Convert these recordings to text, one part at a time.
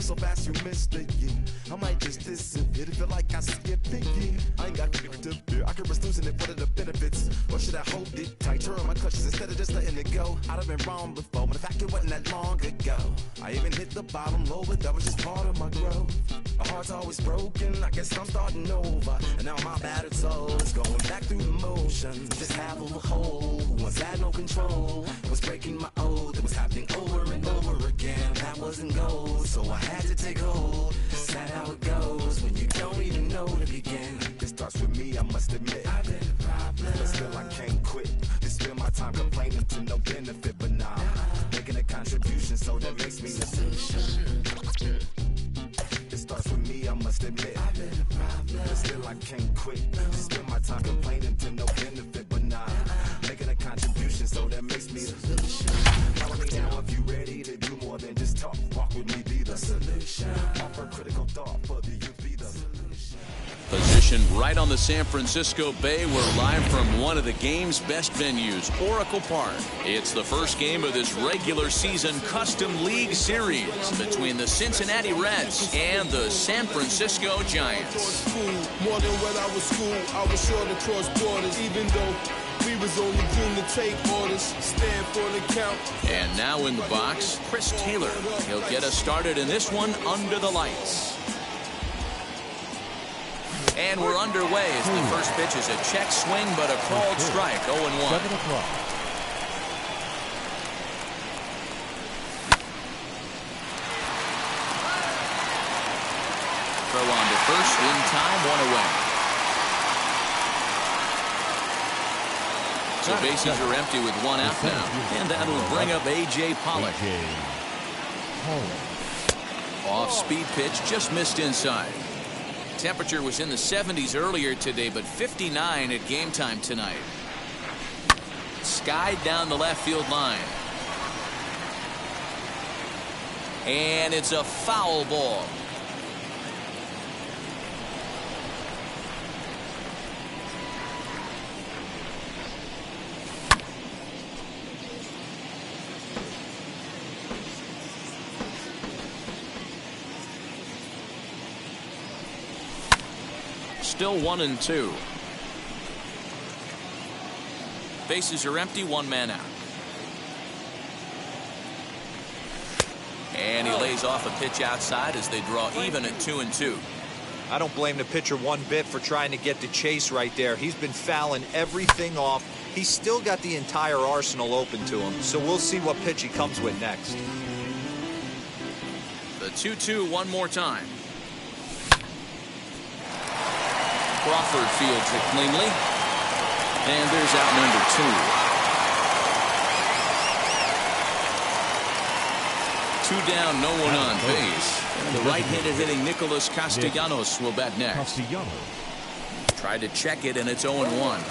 so fast you missed it, yeah. I might just disappear to feel like I see it picky. I ain't got to fear. I could risk losing it for the benefits. Or should I hold it tight? Turn my clutches instead of just letting it go. I'd have been wrong before, but the fact it wasn't that long ago. I even hit the bottom low, but that was just part of my growth. My heart's always broken, I guess I'm starting over. And now my battered soul is going back through the motions. Just half of a whole, once had no control. It was breaking my oath, it was happening over and over again. That wasn't gold, so I had to take hold. Sad how it goes when you don't even know to begin. It starts with me, I must admit. I've been a problem, but still I can't quit. Just spend my time complaining to no benefit, but nah, making a contribution, so that makes me a solution. It starts with me, I must admit. I've been a problem, but still I can't quit. Just spend my time complaining to no benefit, but nah, making a contribution, so that makes me a solution. Follow me now if you ready to do more than just talk. Walk with me, be the solution. Offer critical thought for the youth, be the solution. Positioned right on the San Francisco Bay, we're live from one of the game's best venues, Oracle Park. It's the first game of this regular season Custom League Series between the Cincinnati Reds and the San Francisco Giants. More than when I was school, I was sure to cross borders, even though we was only doomed to take orders, stand for the count. And now in the box, Chris Taylor. He'll get us started in this one under the lights. And we're underway as the first pitch is a check swing, but a called strike, 0-1. 7 o'clock. Throw on to first, in time, 1 away. So bases are empty with 1 out now. And that'll bring up A.J. Pollock. Off-speed pitch, just missed inside. Temperature was in the 70s earlier today, but 59 at game time tonight. Skied down the left field line. And it's a foul ball. Still 1-2. Bases are empty, 1 man out. And he lays off a pitch outside as they draw even at 2-2. I don't blame the pitcher one bit for trying to get the chase right there. He's been fouling everything off. He's still got the entire arsenal open to him, so we'll see what pitch he comes with next. The 2-2 one more time. Crawford fields it cleanly. And there's out number 2. 2 down, no one on base. And the right-handed hitting Nicholas Castellanos will bat next. Tried to check it, and it's 0-1.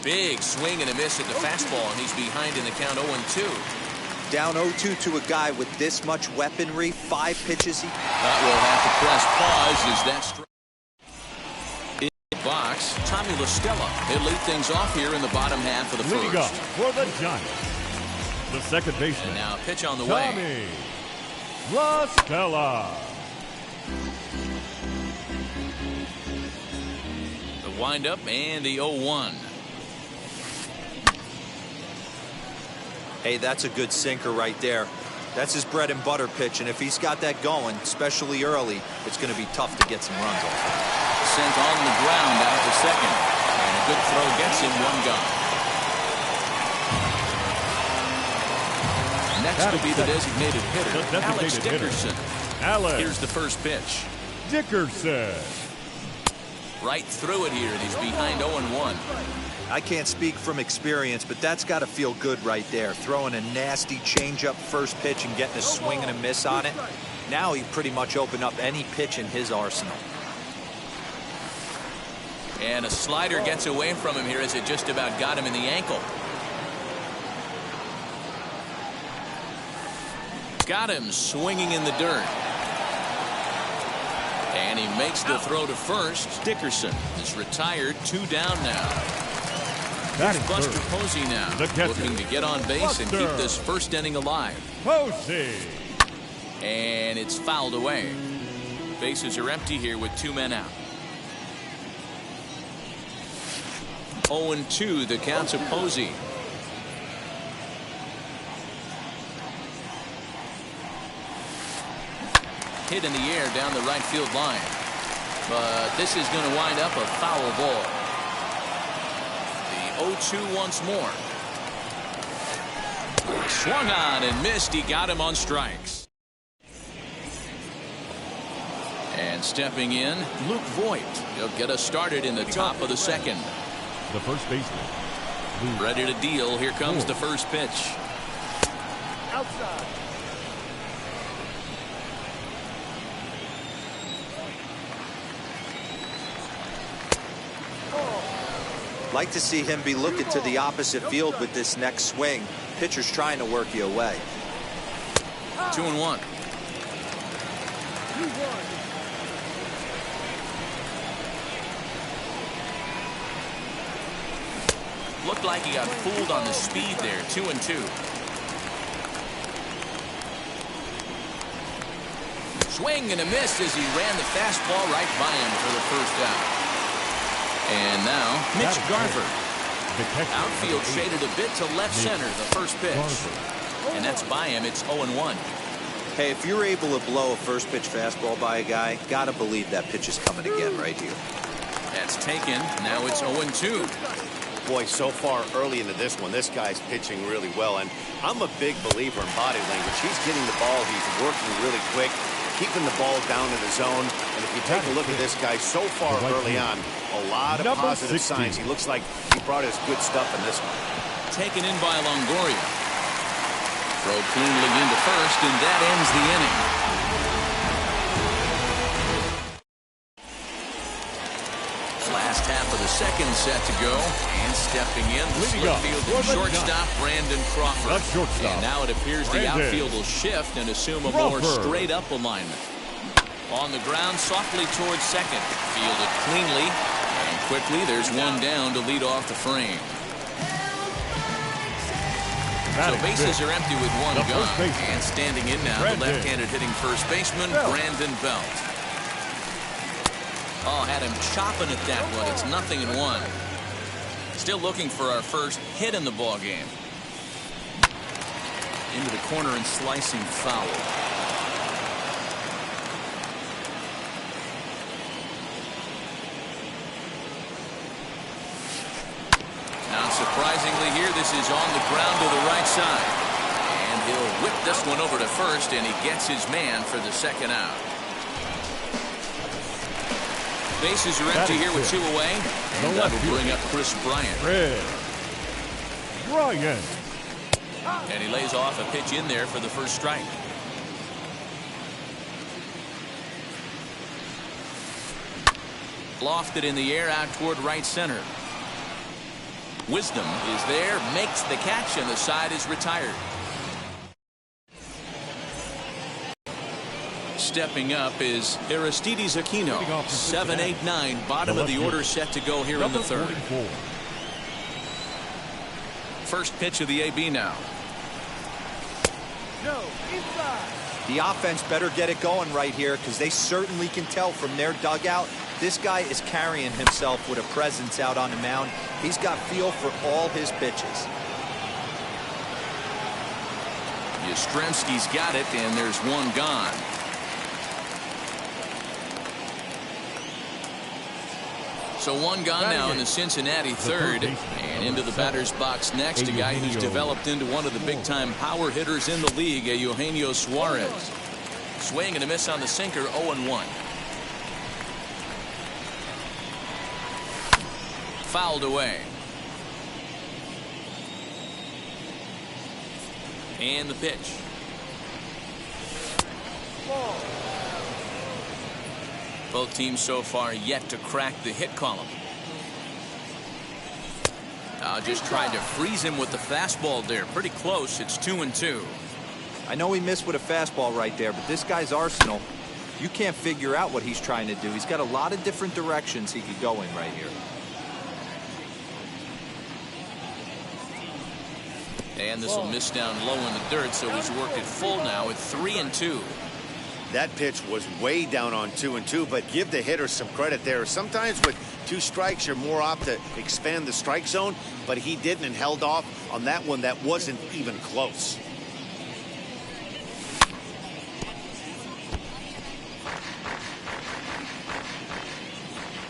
Big swing and a miss at the fastball, and he's behind in the count 0-2. Down 0-2 to a guy with this much weaponry, 5 pitches. That will have to press pause as that strike. In the box, Tommy La Stella. He'll lead things off here in the bottom half of the first. Leading up for the Giants, the second baseman. And now a pitch on the Tommy way. La Stella. The windup and the 0-1. Hey, that's a good sinker right there. That's his bread and butter pitch, and if he's got that going, especially early, it's going to be tough to get some runs off. Sent on the ground out to second. And a good throw gets him 1 gone. Next will be the designated hitter, Alex Dickerson. Here's the first pitch. Dickerson. Right through it here, and he's behind 0-1. I can't speak from experience, but that's got to feel good right there. Throwing a nasty changeup first pitch and getting a swing and a miss on it. Now he pretty much opened up any pitch in his arsenal. And a slider gets away from him here as it just about got him in the ankle. Got him swinging in the dirt. And he makes the throw to first. Dickerson is retired, 2 down now. Here's Batting Buster third, Posey now, the catcher, looking to get on base and keep Buster this first inning alive. Posey. And it's fouled away. Bases are empty here with 2 men out. 0-2 the count to Posey. Hit in the air down the right field line. But this is going to wind up a foul ball. The 0-2 once more. Swung on and missed. He got him on strikes. And stepping in, Luke Voigt. He'll get us started in the top of the second. The first baseman. Ready to deal. Here comes the first pitch. Outside. Like to see him be looking to the opposite field with this next swing. Pitcher's trying to work you away. 2-1. Looked like he got fooled on the speed there. 2-2. Swing and a miss as he ran the fastball right by him for the first out. And now Mitch Garver. Outfield shaded a bit to left center the first pitch. And that's by him. It's 0-1. Hey, if you're able to blow a first pitch fastball by a guy, gotta believe that pitch is coming again right here. That's taken. Now it's 0-2. Boy, so far early into this one, this guy's pitching really well. And I'm a big believer in body language. He's getting the ball. He's working really quick, keeping the ball down in the zone. And if you take a look at this guy so far early on, a lot of positive signs. He looks like he brought his good stuff in this one. Taken in by Longoria. Throw cleanly into first, and that ends the inning. Last half of the second set to go, and stepping in, the split field shortstop Brandon Crawford. And now it appears the outfield will shift and assume a more straight-up alignment. On the ground, softly towards second. Fielded cleanly, and quickly there's one down to lead off the frame. So bases are empty with one gone. And standing in now, the left-handed hitting first baseman, Brandon Belt. Oh, had him chopping at that one. It's 0-1. Still looking for our first hit in the ball game. Into the corner and slicing foul. Now, surprisingly here, this is on the ground to the right side. And he'll whip this one over to first, and he gets his man for the second out. Bases are empty here with 2 away. And that will bring up Chris Bryant. And he lays off a pitch in there for the first strike. Lofted in the air out toward right center. Wisdom is there, makes the catch, and the side is retired. Stepping up is Aristides Aquino. 7-8-9, bottom of the order set to go here in the third. First pitch of the AB now. The offense better get it going right here, because they certainly can tell from their dugout this guy is carrying himself with a presence out on the mound. He's got feel for all his pitches. Yastrzemski's got it, and there's one gone. So one gone now in the Cincinnati third. And into the batter's box next, a guy who's developed into one of the big-time power hitters in the league, Eugenio Suarez. Swing and a miss on the sinker, 0-1. Fouled away. And the pitch. Both teams so far yet to crack the hit column. Just tried to freeze him with the fastball there. Pretty close. It's 2-2. I know he missed with a fastball right there, but this guy's arsenal, you can't figure out what he's trying to do. He's got a lot of different directions he could go in right here. And this will miss down low in the dirt, so he's worked it full now at 3-2. That pitch was way down on 2-2, but give the hitter some credit there. Sometimes with 2 strikes, you're more apt to expand the strike zone, but he didn't and held off on that one that wasn't even close.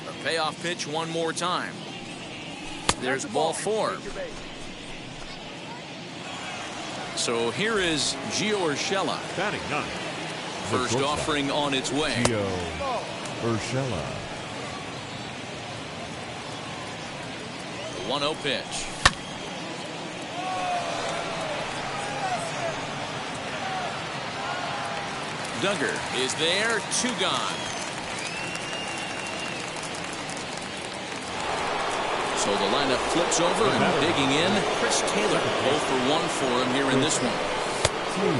A payoff pitch one more time. There's ball 4. So here is Gio Urshela. Batting 9. First offering on its way. Gio Urshela. The 1-0 pitch. Duggar is there, 2 gone. So the lineup flips over and digging in. Chris Taylor, 0 for 1 for him here in this one.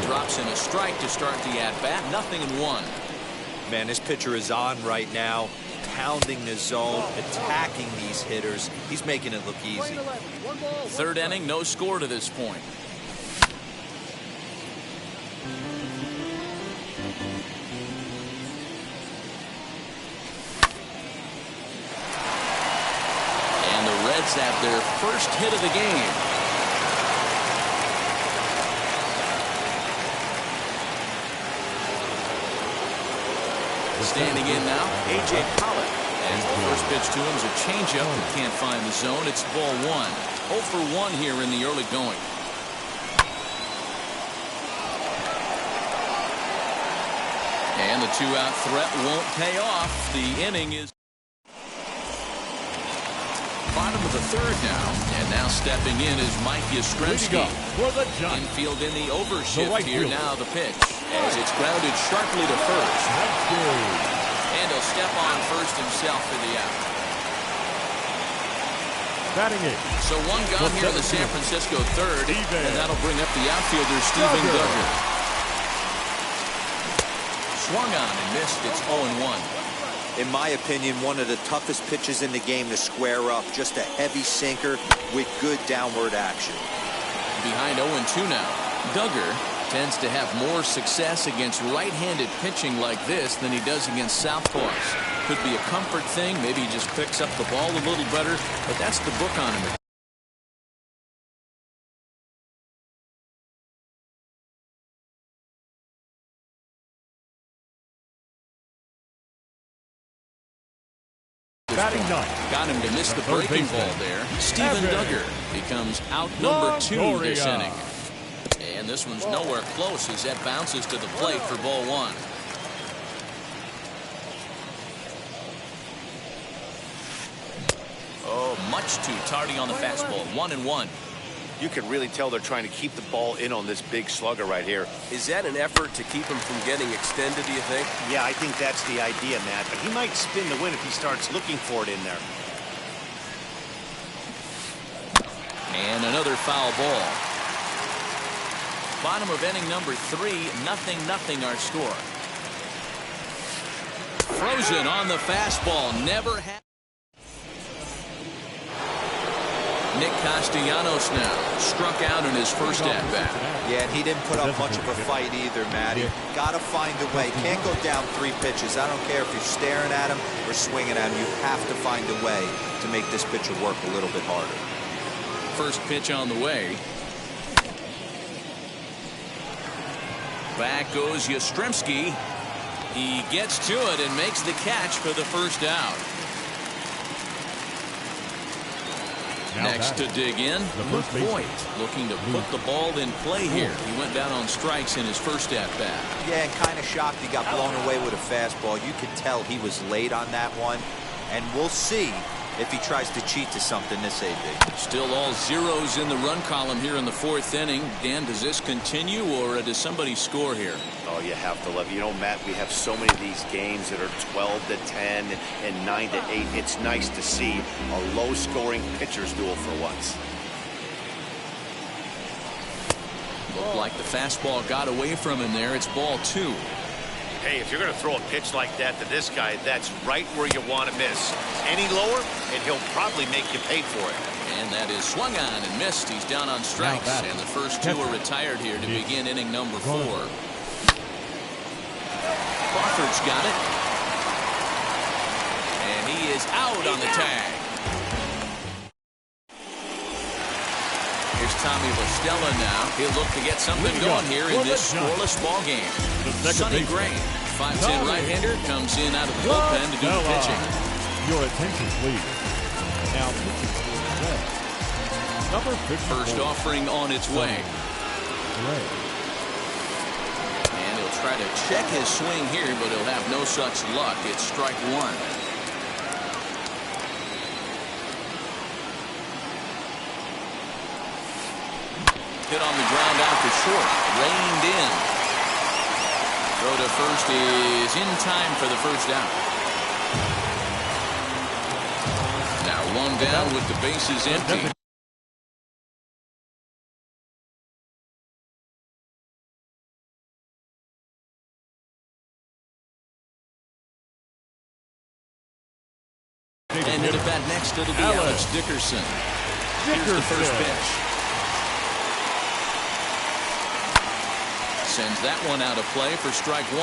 Drops in a strike to start the at-bat. 0-1. Man, this pitcher is on right now, pounding the zone, attacking these hitters. He's making it look easy. 3rd inning, no score to this point. And the Reds have their first hit of the game. Standing in now, A.J. Pollock. And the first pitch to him is a changeup that can't find the zone. It's ball 1. 0 for 1 here in the early going. And the 2-out threat won't pay off. The inning is bottom of the 3rd now. And now stepping in is Mike Yastrzemski. Infield in the overshift here. Now the pitch. As it's grounded sharply to first. And he'll step on first himself for the out. Batting 8. So 1 gone here in the San Francisco 3rd. And that'll bring up the outfielder, Steven Duggar. Swung on and missed. It's 0-1. In my opinion, one of the toughest pitches in the game to square up. Just a heavy sinker with good downward action. Behind 0-2 now. Duggar tends to have more success against right-handed pitching like this than he does against southpaws. Could be a comfort thing. Maybe he just picks up the ball a little better, but that's the book on him. Batting 9. Got him to miss the breaking ball there. Steven Duggar becomes out number 2 this inning. And this one's nowhere close as that bounces to the plate for ball 1. Oh, much too tardy on the fastball. 1-1. You can really tell they're trying to keep the ball in on this big slugger right here. Is that an effort to keep him from getting extended, do you think? Yeah, I think that's the idea, Matt. But he might spin the win if he starts looking for it in there. And another foul ball. Bottom of inning number 3, 0-0 our score. Frozen on the fastball. Never had. Nick Castellanos now struck out in his first at-bat. Yeah, and he didn't put up much of a fight either, Matty. Got to find a way. Can't go down 3 pitches. I don't care if you're staring at him or swinging at him. You have to find a way to make this pitcher work a little bit harder. First pitch on the way. Back goes Yastrzemski. He gets to it and makes the catch for the first out. Next to dig in, Luke Voigt, looking to put the ball in play here. He went down on strikes in his first at-bat. Yeah, and kind of shocked he got blown away with a fastball. You could tell he was late on that one. And we'll see if he tries to cheat to something this AB. Still all zeros in the run column here in the 4th inning. Dan, does this continue or does somebody score here? Oh, you have to love it. You know, Matt, we have so many of these games that are 12-10 and 9-8. It's nice to see a low-scoring pitcher's duel for once. Looked like the fastball got away from him there. It's ball 2. Hey, if you're going to throw a pitch like that to this guy, that's right where you want to miss. Any lower, and he'll probably make you pay for it. And that is swung on and missed. He's down on strikes. And the first two are retired here to begin inning number 4. Crawford's got it. And he is out on the tag. Here's Tommy LaStella now. He'll look to get something going here in this scoreless ball game. Sonny Gray, 5'10" right-hander, comes in out of the bullpen to do the pitching. Your attention, please. Now pitching for number 54. First offering on its way. And he'll try to check his swing here, but he'll have no such luck. It's strike 1. Hit on the ground out to short. Reined in. Throw to first is in time for the first out. Now 1 down with the bases empty. And in the bat next, it'll be Alex Dickerson. Here's the first pitch. Sends that one out of play for strike 1.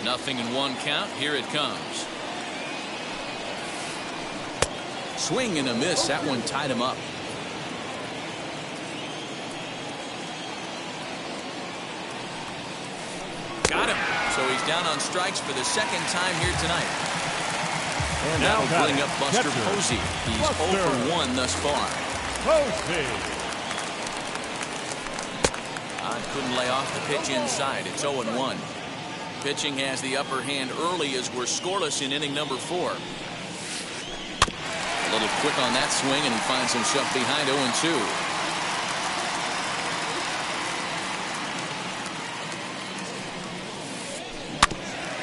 0-1 count. Here it comes. Swing and a miss. That one tied him up. Got him. So he's down on strikes for the second time here tonight. And that'll bring up Buster Posey. He's 0 for 1 thus far. Posey. Couldn't lay off the pitch inside. It's 0-1. Pitching has the upper hand early as we're scoreless in inning number 4. A little quick on that swing, and he finds himself behind 0-2.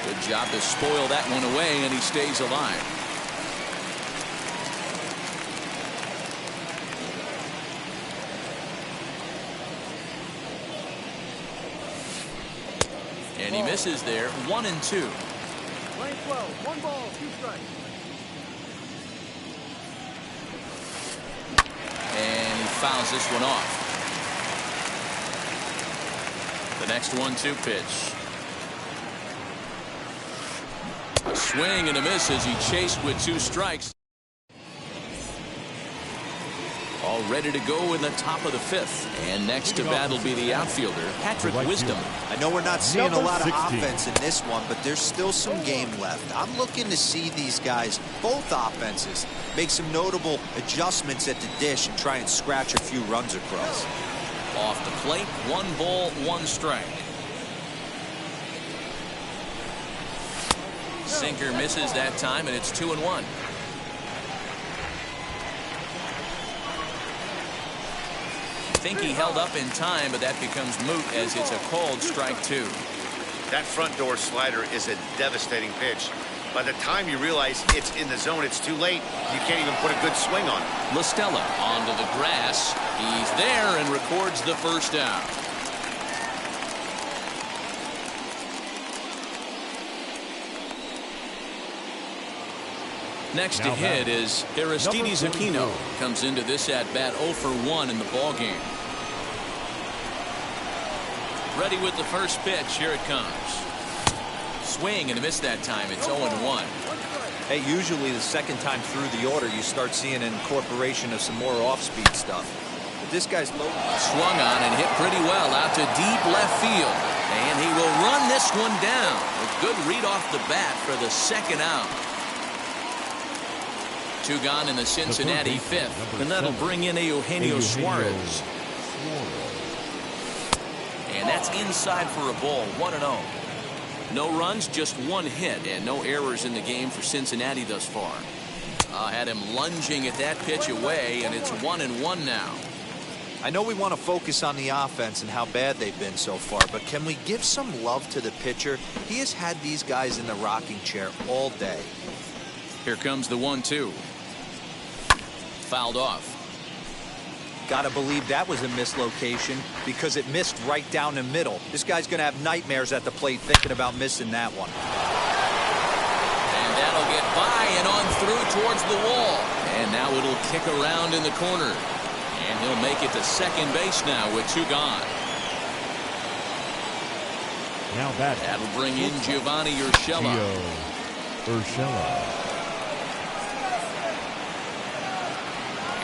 Good job to spoil that one away, and he stays alive. And he misses there. 1-2. Lane 12, 1 ball, 2 strikes. And he fouls this one off. The next 1-2 pitch. A swing and a miss as he chased with 2 strikes. All ready to go in the top of the 5th. And next to bat will be the outfielder, Patrick Wisdom. I know we're not seeing a lot of offense in this one, but there's still some game left. I'm looking to see these guys, both offenses, make some notable adjustments at the dish and try and scratch a few runs across. Off the plate, 1 ball, 1 strike. Sinker misses that time, and it's 2-1. I think he held up in time, but that becomes moot as it's a called strike 2. That front door slider is a devastating pitch. By the time you realize it's in the zone, it's too late. You can't even put a good swing on it. LaStella onto the grass. He's there and records the first out. Next to hit is Aristides Aquino. Comes into this at-bat 0 for 1 in the ballgame. Ready with the first pitch. Here it comes. Swing and a miss that time. It's 0-1. Hey, usually the second time through the order, you start seeing an incorporation of some more off-speed stuff. But this guy's low. Swung on and hit pretty well out to deep left field. And he will run this one down. A good read off the bat for the second out. 2 gone in the Cincinnati 5th. And that'll bring in Eugenio Suarez. And that's inside for a ball. 1-0. No runs, just 1 hit, and no errors in the game for Cincinnati thus far. Had him lunging at that pitch away, and it's 1-1 now. I know we want to focus on the offense and how bad they've been so far, but can we give some love to the pitcher? He has had these guys in the rocking chair all day. Here comes the 1-2. Fouled off. Gotta believe that was a mislocation because it missed right down the middle. This guy's gonna have nightmares at the plate thinking about missing that one. And That'll get by and on through towards the wall. And now it'll kick around in the corner. And he'll make it to second base now with 2 gone. Now that That'll bring in Giovanni Urshela.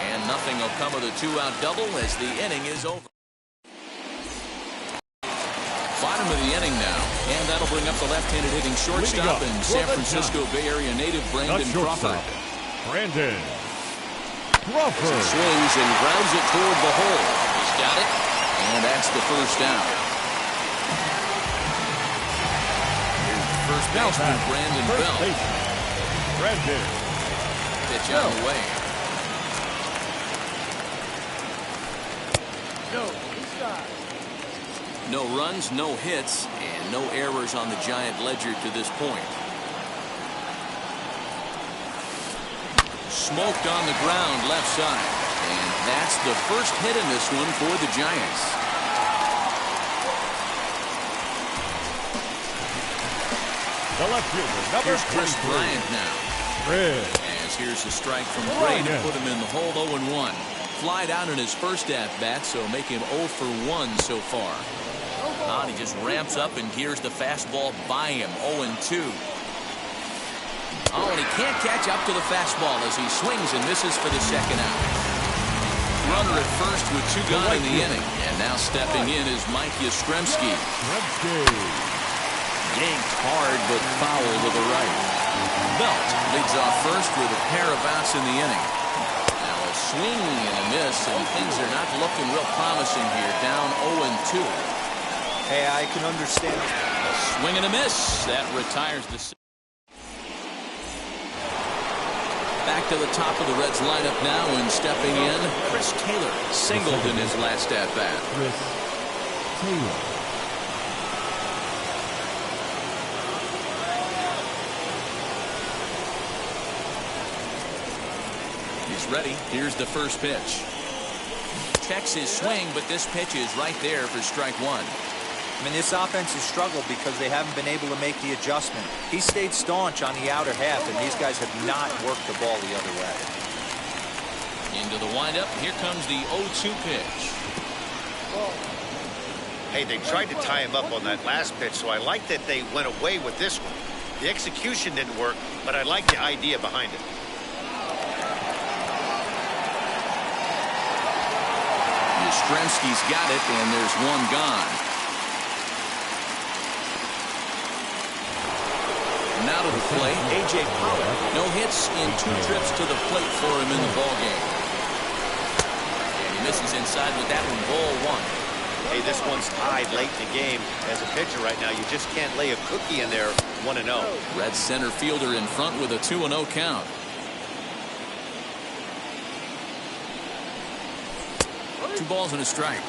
And nothing will come of the 2-out double as the inning is over. Bottom of the inning now, and that'll bring up the left-handed hitting shortstop and San Francisco Bay Area native Brandon Crawford. Brandon Crawford. He swings and grounds it toward the hole. He's got it, and that's the first down. Here's the first baseman, Brandon Belt. Brandon. Pitch on the way. No runs, no hits, and no errors on the Giant ledger to this point. Smoked on the ground left side. And that's the first hit in this one for the Giants. The left fielder, number Here's Chris Bryant now. As here's the strike from Gray to put him in the hole 0-1. Fly down in his first at-bat, so make him 0 for 1 so far. And he just ramps up and gears the fastball by him, 0-2. Oh, and he can't catch up to the fastball as he swings and misses for the second out. Runner at first with 2 gone in the inning. And now stepping in is Mike Yastrzemski. Yanked hard but foul to the right. Belt leads off first with a pair of outs in the inning. Now a swing and a miss, and things are not looking real promising here. Down 0-2. Hey, I can understand. A swing and a miss. That retires the... Back to the top of the Reds lineup now, and stepping in, Chris Taylor singled in his last at-bat. Chris Taylor. He's ready. Here's the first pitch. Checks his swing, but this pitch is right there for strike 1. I mean, this offense has struggled because they haven't been able to make the adjustment. He stayed staunch on the outer half, and these guys have not worked the ball the other way. Into the windup. Here comes the 0-2 pitch. Hey, they tried to tie him up on that last pitch, so I like that they went away with this one. The execution didn't work, but I like the idea behind it. Yastrzemski's got it, and there's 1 gone. Now to the plate, A.J. Pollock. No hits in 2 trips to the plate for him in the ballgame. And he misses inside with that one, ball 1. Hey, this one's tied late in the game. As a pitcher right now, you just can't lay a cookie in there 1-0. Red center fielder in front with a 2-0 count. Two balls and a strike.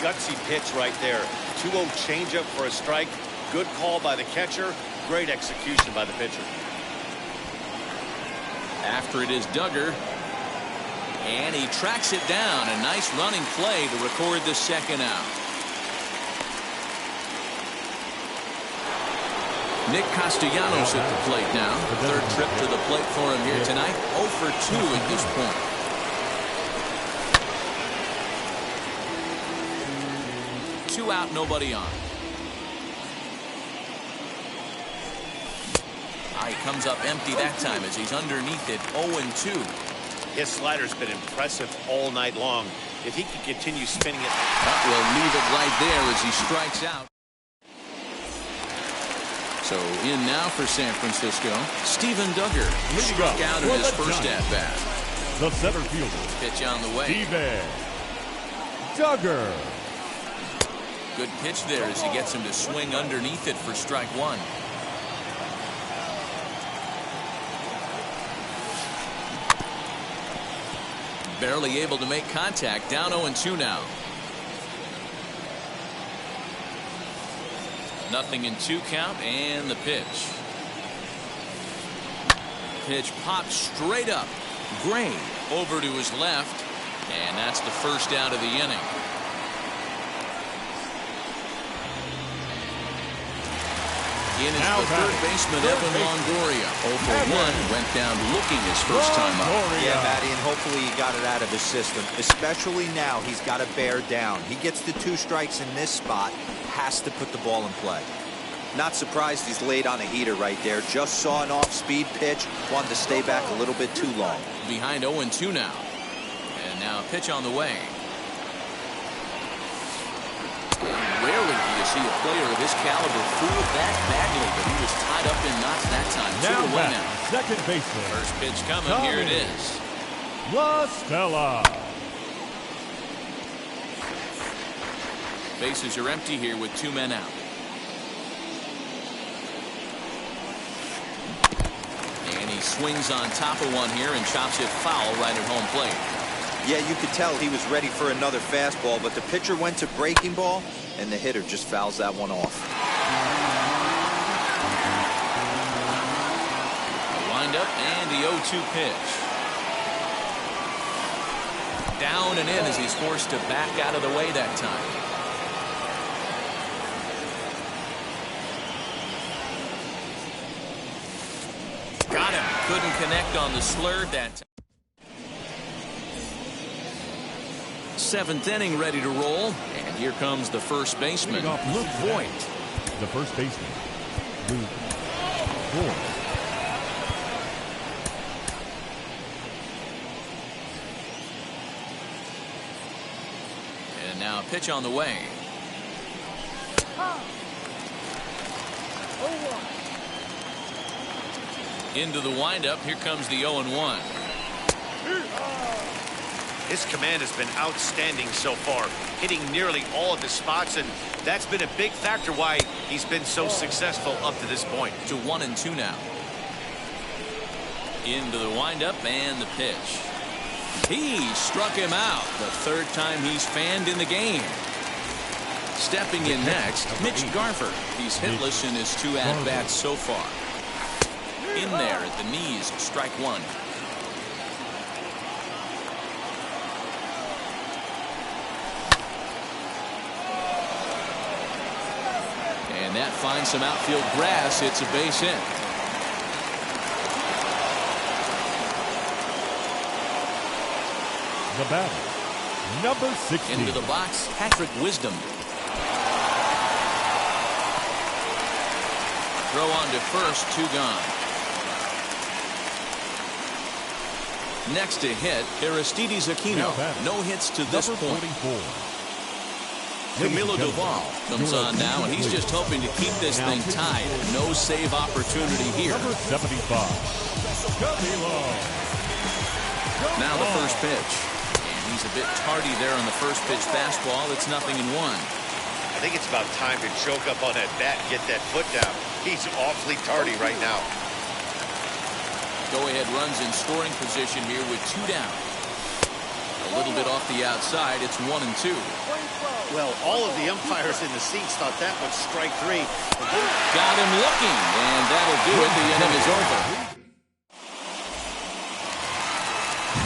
Gutsy pitch right there. 2-0 changeup for a strike. Good call by the catcher. Great execution by the pitcher. After it is Duggar. And he tracks it down. A nice running play to record the second out. Nick Castellanos at the plate now. Third trip to the plate for him here tonight. 0 for 2 at this point. Two out, nobody on. He comes up empty that time as he's underneath it, 0-2. His slider's been impressive all night long. If he can continue spinning it. We'll leave it right there as he strikes out. So in now for San Francisco, Steven Duggar. Struck out in his first at-bat. The center fielder. Pitch on the way. Steven Duggar. Good pitch there as he gets him to swing underneath it for strike 1. Barely able to make contact. Down 0-2 now. Nothing in 2 count, and the pitch. Pitch popped straight up. Gray over to his left, and that's the first out of the inning. In is the third baseman, Evan Longoria. 0 for 1, went down looking his first time up. Yeah, Matty, and hopefully he got it out of his system. Especially now, he's got to bear down. He gets the 2 strikes in this spot, has to put the ball in play. Not surprised he's laid on a heater right there. Just saw an off-speed pitch, wanted to stay back a little bit too long. Behind 0-2 now. And now a pitch on the way. Rarely do you see a player of his caliber fool that badly, but he was tied up in knots that time. Now 2-1 now. Second baseman. First pitch coming. Here it is. La Stella. Bases are empty here with 2 men out. And he swings on top of one here and chops it foul right at home plate. Yeah, you could tell he was ready for another fastball, but the pitcher went to breaking ball, and the hitter just fouls that one off. A windup and the 0-2 pitch. Down and in as he's forced to back out of the way that time. Got him. Couldn't connect on the slur that time. 7th inning ready to roll. And here comes the first baseman, Luke Voigt. The first baseman, Luke Voigt. And now a pitch on the way. Into the windup. Here comes the 0-1. His command has been outstanding so far, hitting nearly all of his spots, and that's been a big factor why he's been so successful up to this point. To 1-2 now. Into the windup and the pitch. He struck him out. The 3rd time he's fanned in the game. Stepping in next, Mitch Garver. He's hitless in his 2 at-bats so far. In there at the knees, strike 1. And that finds some outfield grass. It's a base hit. The batter, number 16. Into the box, Patrick Wisdom. Throw on to first, 2 gone. Next to hit, Aristides Aquino. No hits to this point. 44. Camilo Doval comes on now, and he's just hoping to keep this thing tied. No save opportunity here. Number 75. Camilo. Now the first pitch. And he's a bit tardy there on the first pitch fastball. It's 0-1. I think it's about time to choke up on that bat and get that foot down. He's awfully tardy right now. Go-ahead runs in scoring position here with 2 down. A little bit off the outside. It's 1-2. Well, all of the umpires in the seats thought that was strike 3. Got him looking, and that'll do it. The inning is over.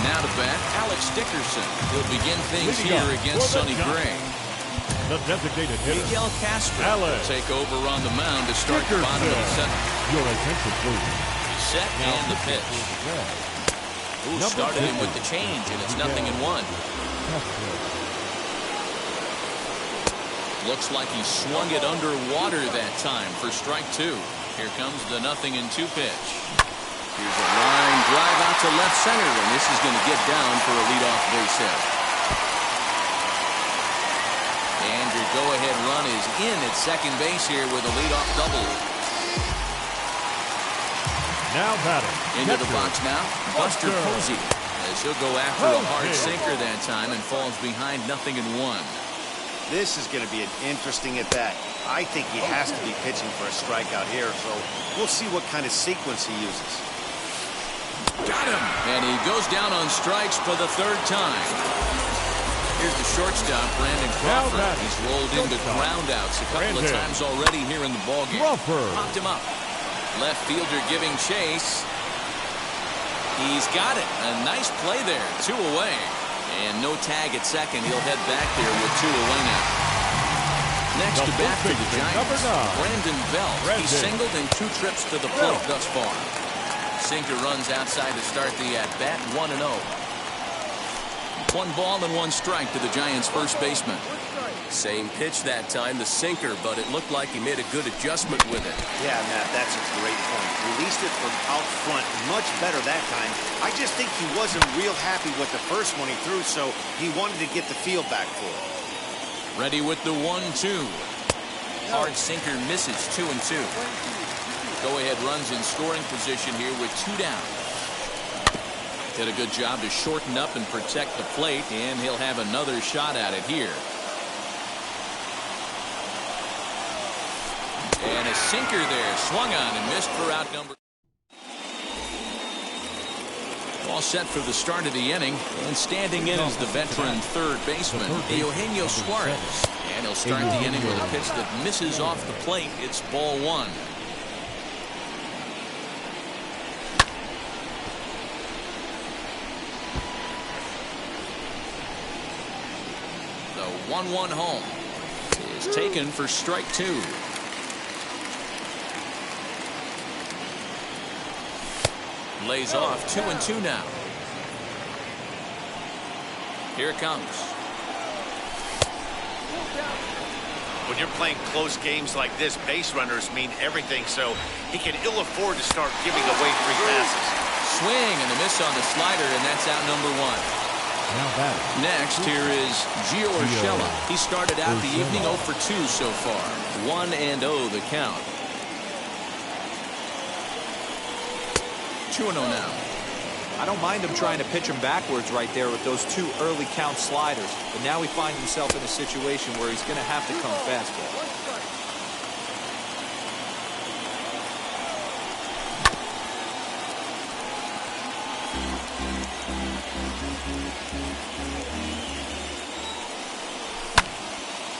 Now to bat, Alex Dickerson. He'll begin things here against Sonny Gray. The designated hitter, Miguel Castro will take over on the mound to start the bottom of the 7th. Your attention, please. Set and the pitch. Who started him with the change, and it's 0-1. Looks like he swung it underwater that time for strike 2. Here comes the 0-2 pitch. Here's a line drive out to left center, and this is going to get down for a leadoff base hit. And your go-ahead run is in at second base here with a leadoff double. Now batting. Into the box now, Buster Posey. As he'll go after a hard sinker that time and falls behind 0-1. This is going to be an interesting at-bat. I think he has to be pitching for a strikeout here, so we'll see what kind of sequence he uses. Got him! And he goes down on strikes for the 3rd time. Here's the shortstop, Brandon Crawford. He's rolled into groundouts a couple of times already here in the ballgame. Popped him up. Left fielder giving chase. He's got it. A nice play there. 2 away. And no tag at second. He'll head back there with 2 away now. Next to bat for the Giants, 9. Brandon Belt. He singled in 2 trips to the plate thus far. Sinker runs outside to start the at-bat, 1-0. 1 ball and 1 strike to the Giants' first baseman. Same pitch that time, the sinker, but it looked like he made a good adjustment with it. Yeah, Matt, that's a great point. Released it from out front much better that time. I just think he wasn't real happy with the first one he threw, so he wanted to get the feel back for it. Ready with the 1-2. Hard sinker misses, 2-2. Go-ahead runs in scoring position here with 2 down. Did a good job to shorten up and protect the plate, and he'll have another shot at it here. And a sinker there, swung on and missed for out number. All set for the start of the inning, and standing in is the veteran third baseman, Eugenio Suarez. And he'll start the inning with a pitch that misses off the plate. It's ball 1. The 1-1 home is taken for strike 2. Lays off, 2-2 now. Here it comes. When you're playing close games like this, base runners mean everything, so he can ill afford to start giving away free passes. Swing and a miss on the slider, and that's out number 1. Next, here is Gio Urshela. He started out the evening 0 for 2 so far. 1-0 the count. 2-0 now. I don't mind him trying to pitch him backwards right there with those 2 early count sliders, but now he finds himself in a situation where he's going to have to come fastball.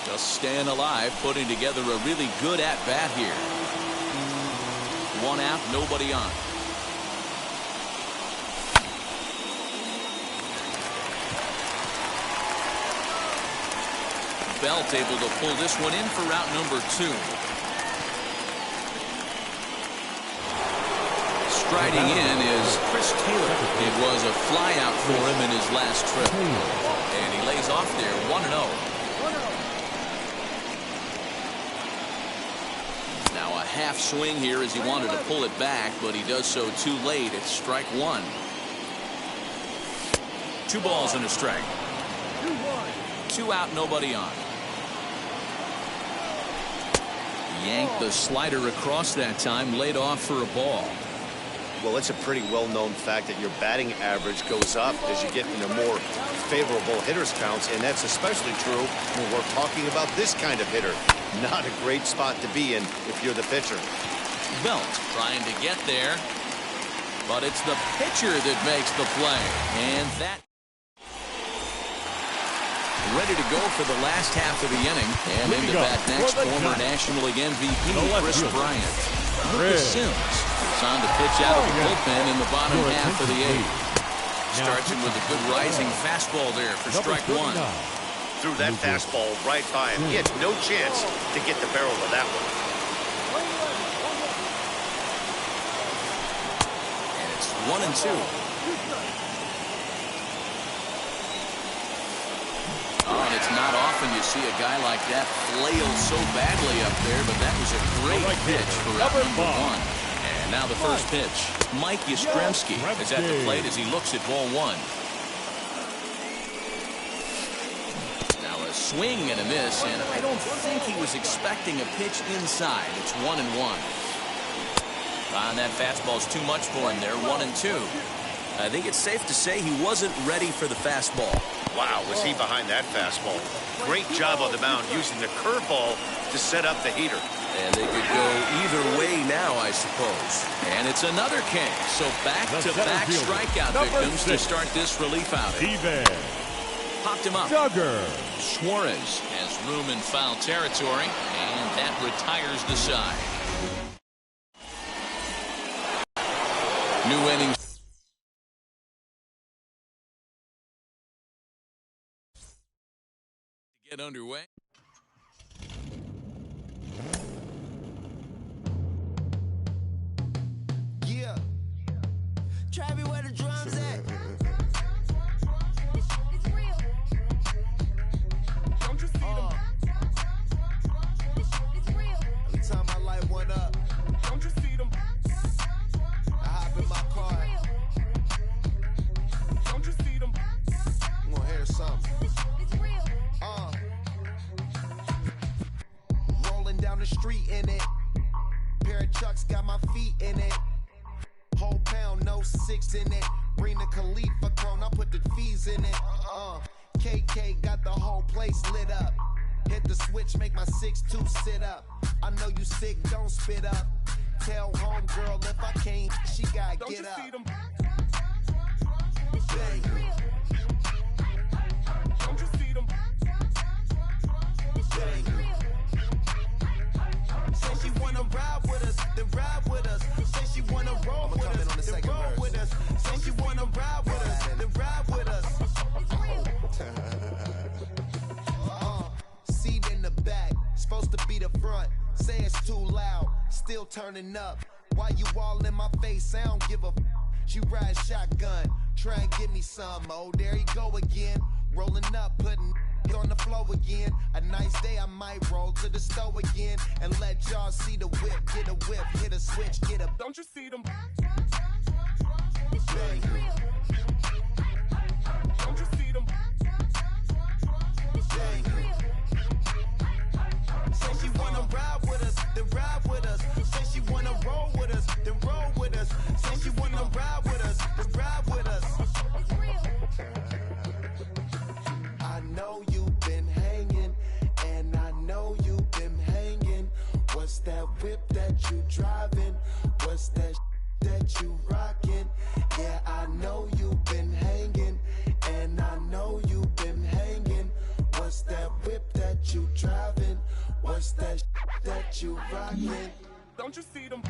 Just staying alive, putting together a really good at-bat here. 1 out, nobody on. Belt able to pull this one in for route number 2. Striding in is Chris Taylor. It was a fly out for him in his last trip. And he lays off there, 1-0. Now a half swing here as he wanted to pull it back, but he does so too late. It's strike 1. 2 balls and a strike. 2 out, nobody on. Yanked the slider across that time, laid off for a ball. Well, it's a pretty well-known fact that your batting average goes up as you get into more favorable hitters counts, and that's especially true when we're talking about this kind of hitter. Not a great spot to be in if you're the pitcher. Belt trying to get there, but it's the pitcher that makes the play, and that ready to go for the last half of the inning. And into bat next, former National League MVP Chris Bryant. Lucas Sims is on to pitch out of the bullpen in the bottom half of the 8th. Starts him with a good rising fastball there for strike 1. Threw that fastball right by him. He had no chance to get the barrel of that one. And it's 1-2. Oh, and it's not often you see a guy like that flail so badly up there, but that was a great pitch for out number 1. And now the first pitch. Mike Yastrzemski is at the plate as he looks at ball 1. Now a swing and a miss, and I don't think he was expecting a pitch inside. It's 1-1. And that fastball's too much for him there, 1-2. I think it's safe to say he wasn't ready for the fastball. Wow, was he behind that fastball. Great job on the mound using the curveball to set up the heater. And they could go either way now, I suppose. And it's another K. So back-to-back strikeout victims to start this relief outing. Popped him up. Suarez has room in foul territory, and that retires the side. New innings. Get underway. street in it. Pair of Chucks got my feet in it. Whole pound, no 6 in it. Bring the Khalifa cone, I put the fees in it. KK got the whole place lit up. Hit the switch, make my 6'2" sit up. I know you sick, don't spit up. Tell homegirl if I can't, she gotta Don't get you up. see them? Bang. Don't you see them? Bang. Say she wanna ride with us, then ride with us. Say she wanna roll with us, then roll with us. Say she wanna ride with us, then ride with us. Seat in the back, supposed to be the front. Say it's too loud, still turning up. Why you all in my face? I don't give a f. She ride shotgun, try and give me some. Oh, there you go again. Rolling up, putting it on the floor again. A nice day, I might roll to the store again and let y'all see the whip. Get a whip, hit a switch, get a. Don't you see them? Bang. Don't you see them? Bang. Say she wanna ride with us, then ride with us. Say she wanna roll with us, then roll with us. Say she wanna ride with us, then ride with us. I know you've been hanging, and I know you've been hanging. What's that whip that you driving? What's that that you rocking? Yeah, I know you've been hanging, and I know you've been hanging. What's that whip that you driving? What's that that you rocking? Don't you see them?